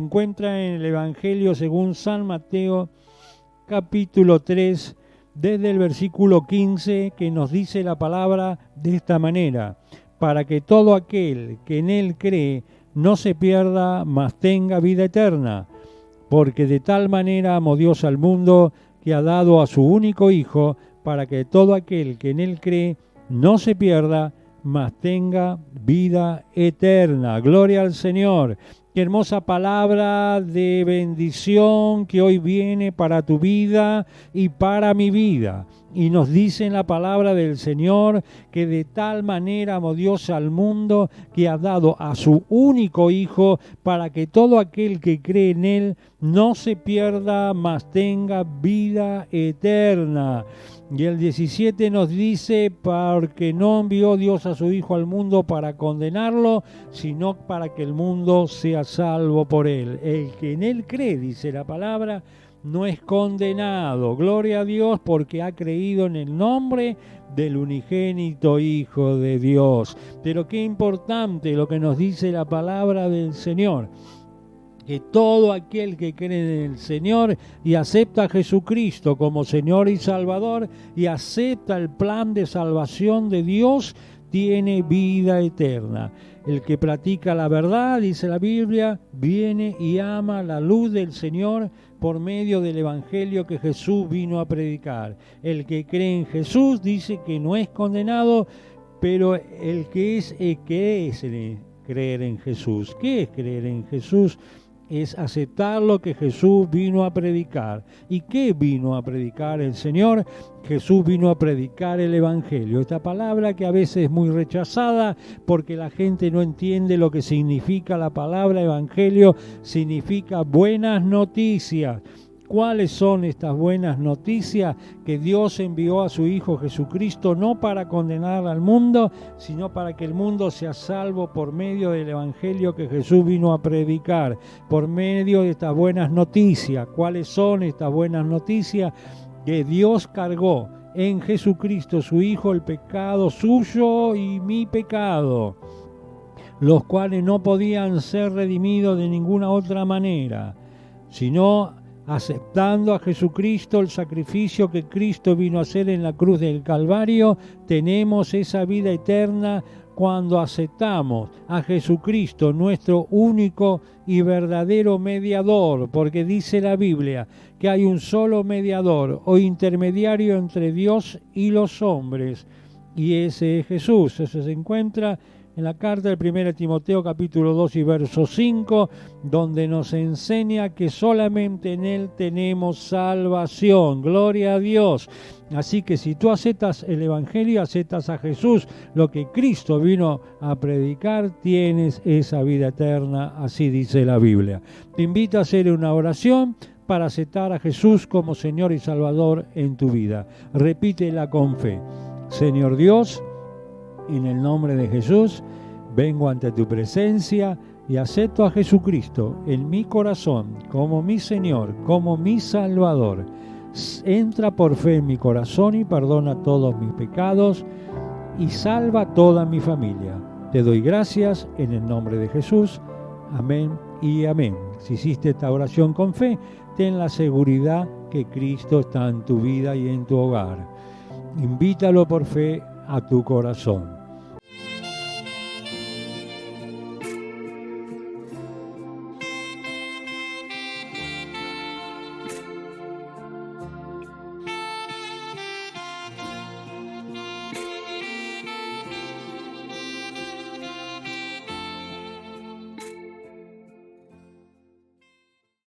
encuentra en el Evangelio según San Mateo, capítulo 3, desde el versículo 15, que nos dice la palabra de esta manera: para que todo aquel que en él cree no se pierda, mas tenga vida eterna. Porque de tal manera amó Dios al mundo, que ha dado a su único Hijo, para que todo aquel que en él cree no se pierda, mas tenga vida eterna. Gloria al Señor. Qué hermosa palabra de bendición que hoy viene para tu vida y para mi vida. Y nos dice en la palabra del Señor que de tal manera amó Dios al mundo, que ha dado a su único Hijo, para que todo aquel que cree en Él no se pierda, mas tenga vida eterna. Y el 17 nos dice: porque no envió Dios a su Hijo al mundo para condenarlo, sino para que el mundo sea salvo por él. El que en él cree, dice la palabra, no es condenado. Gloria a Dios, porque ha creído en el nombre del unigénito Hijo de Dios. Pero qué importante lo que nos dice la palabra del Señor: que todo aquel que cree en el Señor y acepta a Jesucristo como Señor y Salvador y acepta el plan de salvación de Dios, tiene vida eterna. El que practica la verdad, dice la Biblia, viene y ama la luz del Señor por medio del Evangelio que Jesús vino a predicar. El que cree en Jesús dice que no es condenado, pero el que es creer en Jesús. ¿Qué es creer en Jesús? Es aceptar lo que Jesús vino a predicar. ¿Y qué vino a predicar el Señor? Jesús vino a predicar el Evangelio. Esta palabra que a veces es muy rechazada porque la gente no entiende lo que significa la palabra Evangelio. Significa buenas noticias. ¿Cuáles son estas buenas noticias? Que Dios envió a su Hijo Jesucristo no para condenar al mundo, sino para que el mundo sea salvo por medio del Evangelio que Jesús vino a predicar, por medio de estas buenas noticias. ¿Cuáles son estas buenas noticias? Que Dios cargó en Jesucristo su Hijo el pecado suyo y mi pecado, los cuales no podían ser redimidos de ninguna otra manera, sino aceptando a Jesucristo, el sacrificio que Cristo vino a hacer en la cruz del Calvario. Tenemos esa vida eterna cuando aceptamos a Jesucristo, nuestro único y verdadero mediador, porque dice la Biblia que hay un solo mediador o intermediario entre Dios y los hombres, y ese es Jesús. Eso se encuentra en la carta del 1 Timoteo capítulo 2 y verso 5, donde nos enseña que solamente en Él tenemos salvación. Gloria a Dios. Así que si tú aceptas el Evangelio, aceptas a Jesús, lo que Cristo vino a predicar, tienes esa vida eterna, así dice la Biblia. Te invito a hacer una oración para aceptar a Jesús como Señor y Salvador en tu vida. Repítela con fe. Señor Dios, en el nombre de Jesús, vengo ante tu presencia y acepto a Jesucristo en mi corazón como mi Señor, como mi Salvador. Entra por fe en mi corazón y perdona todos mis pecados y salva a toda mi familia. Te doy gracias en el nombre de Jesús. Amén y amén. Si hiciste esta oración con fe, ten la seguridad que Cristo está en tu vida y en tu hogar. Invítalo por fe a tu corazón.